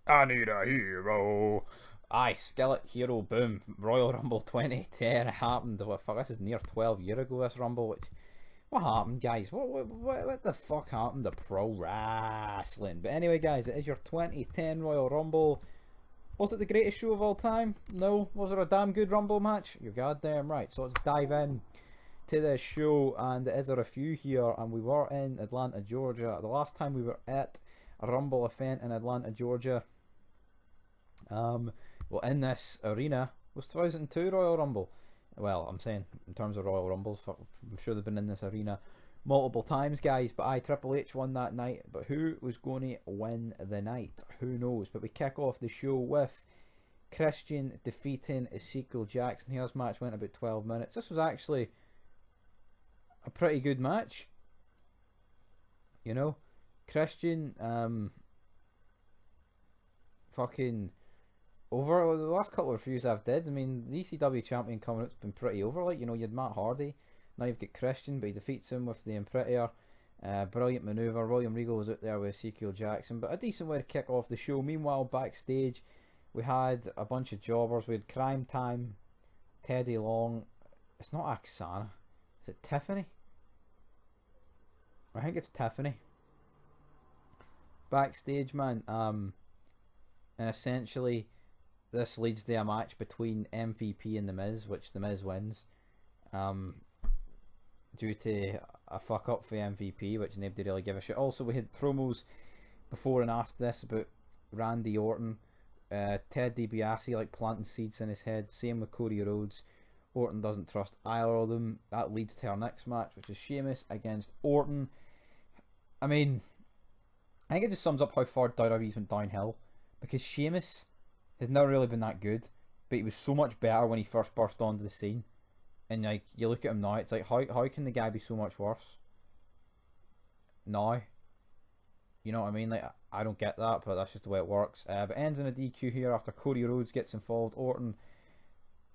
I need a hero. Aye, Skillet Hero Boom. Royal Rumble 2010 happened. What fuck? This is near 12 years ago. This Rumble. What happened, guys? What the fuck happened to pro wrestling? But anyway, guys, it is your 2010 Royal Rumble. Was it the greatest show of all time? No. Was it a damn good Rumble match? You're goddamn right. So let's dive in to this show, and it is a review here. And we were in Atlanta, Georgia. The last time we were at a Rumble event in Atlanta, Georgia, well, in this arena was 2002 Royal Rumble. Well, I'm saying in terms of Royal Rumbles, I'm sure they've been in this arena multiple times, guys. But Triple H won that night. But who was going to win the night? Who knows? But we kick off the show with Christian defeating Ezekiel Jackson. His match went about 12 minutes. This was actually a pretty good match. You know, Christian, fucking over the last couple of reviews I've did. I mean, the ECW champion coming out's been pretty over. Like, you know, you had Matt Hardy, now you've got Christian, but he defeats him with the Imperator. Brilliant maneuver. William Regal was out there with Ezekiel Jackson, but a decent way to kick off the show. Meanwhile, backstage, we had a bunch of jobbers. We had Crime Time, Teddy Long. It's not Oksana. Is it Tiffany? I think it's Tiffany. Backstage, man. And essentially, this leads to a match between MVP and The Miz, which The Miz wins. Due to a fuck up for MVP, which nobody really give a shit. Also, we had promos before and after this about Randy Orton, Ted DiBiase like planting seeds in his head. Same with Cody Rhodes. Orton doesn't trust either of them. That leads to our next match, which is Sheamus against Orton. I mean, I think it just sums up how far WWE's went downhill, because Sheamus has never really been that good, but he was so much better when he first burst onto the scene. And like, you look at him now, it's like, how can the guy be so much worse now? You know what I mean? Like, I don't get that, but that's just the way it works. But ends in a DQ here after Cody Rhodes gets involved. Orton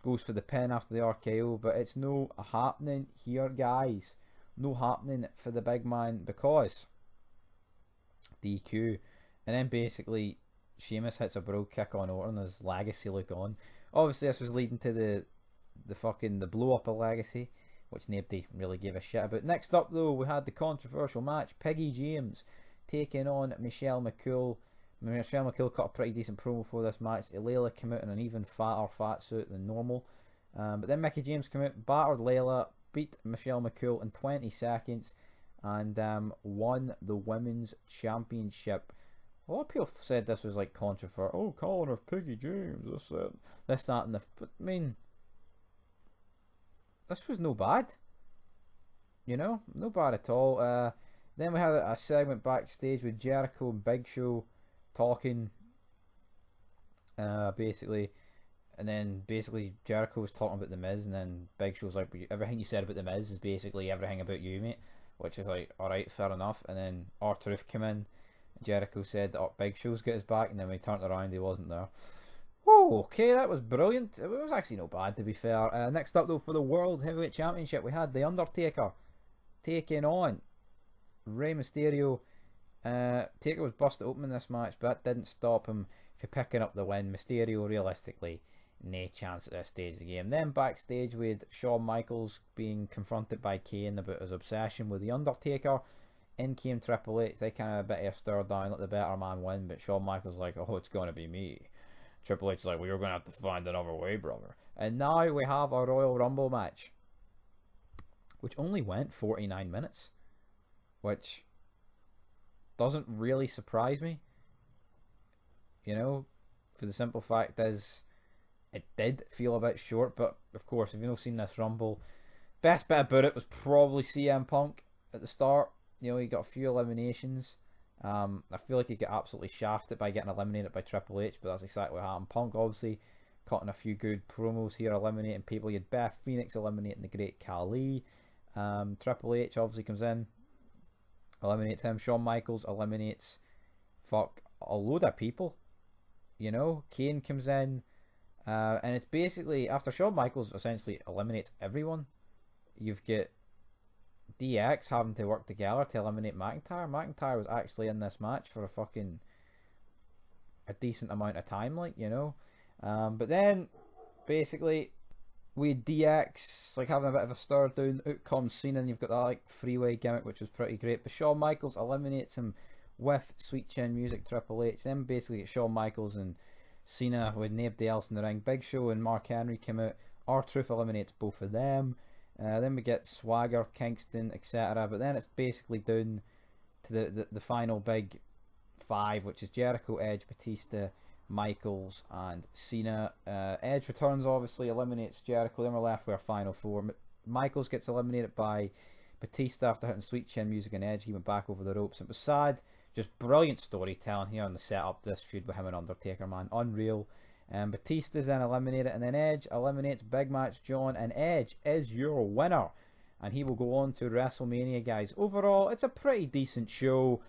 goes for the pin after the RKO, but it's no happening here, guys. No happening for the big man, because DQ. And then basically Sheamus hits a bro kick on Orton as Legacy look on. Obviously this was leading to the blow up of Legacy, which nobody really gave a shit about. Next up though, we had the controversial match, Piggy James taking on Michelle McCool. Michelle McCool cut a pretty decent promo for this match. Layla came out in an even fatter fat suit than normal, but then Mickey James came out, battered Layla, beat Michelle McCool in 20 seconds, and won the women's championship. A lot of people said this was like controversial. Oh, calling her Piggy James, this, that, and the. But I mean, this was no bad. You know, no bad at all. Then we had a segment backstage with Jericho and Big Show talking. Basically, and then basically Jericho was talking about the Miz, and then Big Show's like, everything you said about the Miz is basically everything about you, mate. Which is like, alright, fair enough. And then R-Truth came in. Jericho said, oh, Big Show's got his back, and then when he turned around, he wasn't there. Whoa, okay, that was brilliant. It was actually not bad, to be fair. Next up, though, for the World Heavyweight Championship, we had The Undertaker taking on Rey Mysterio. Taker was busted open in this match, but that didn't stop him from picking up the win. Mysterio, realistically, no chance at this stage of the game. Then backstage, we had Shawn Michaels being confronted by Kane about his obsession with The Undertaker. In came Triple H. They kind of a bit of a stir down, let the better man win, but Shawn Michaels like, oh, it's going to be me. Triple H is like, well, you're going to have to find another way, brother. And now we have a Royal Rumble match, which only went 49 minutes, which doesn't really surprise me. You know, for the simple fact is, it did feel a bit short, but of course, if you've not seen this Rumble, best bit about it was probably CM Punk at the start. You know, he got a few eliminations. I feel like he got absolutely shafted by getting eliminated by Triple H, but that's exactly what happened. Punk obviously cutting a few good promos here, eliminating people. You had Beth Phoenix eliminating the Great Khali. Triple H obviously comes in, eliminates him. Shawn Michaels eliminates a load of people. You know, Kane comes in, and it's basically, after Shawn Michaels essentially eliminates everyone, you've got DX having to work together to eliminate McIntyre. McIntyre was actually in this match for a a decent amount of time, like, you know. But then basically we had DX like having a bit of a stir down. Out comes Cena, and you've got that like freeway gimmick, which was pretty great. But Shawn Michaels eliminates him with Sweet Chin Music, Triple H. Then basically it's Shawn Michaels and Cena with nobody else in the ring. Big Show and Mark Henry come out. R-Truth eliminates both of them. Then we get Swagger, Kingston, etc. But then it's basically down to the final big five, which is Jericho, Edge, Batista, Michaels, and Cena. Edge returns, obviously, eliminates Jericho. Then we're left with our final four. Michaels gets eliminated by Batista after hitting Sweet Chin Music, and Edge. He went back over the ropes. It was sad. Just brilliant storytelling here on the setup. This feud with him and Undertaker, man, unreal. Batista's then eliminated, and then Edge eliminates Big Match John, and Edge is your winner. And he will go on to WrestleMania, guys. Overall, it's a pretty decent show.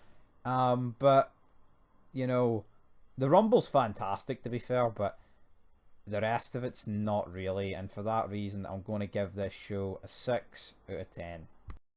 But, you know, the Rumble's fantastic, to be fair, but the rest of it's not really. And for that reason, I'm going to give this show a 6 out of 10.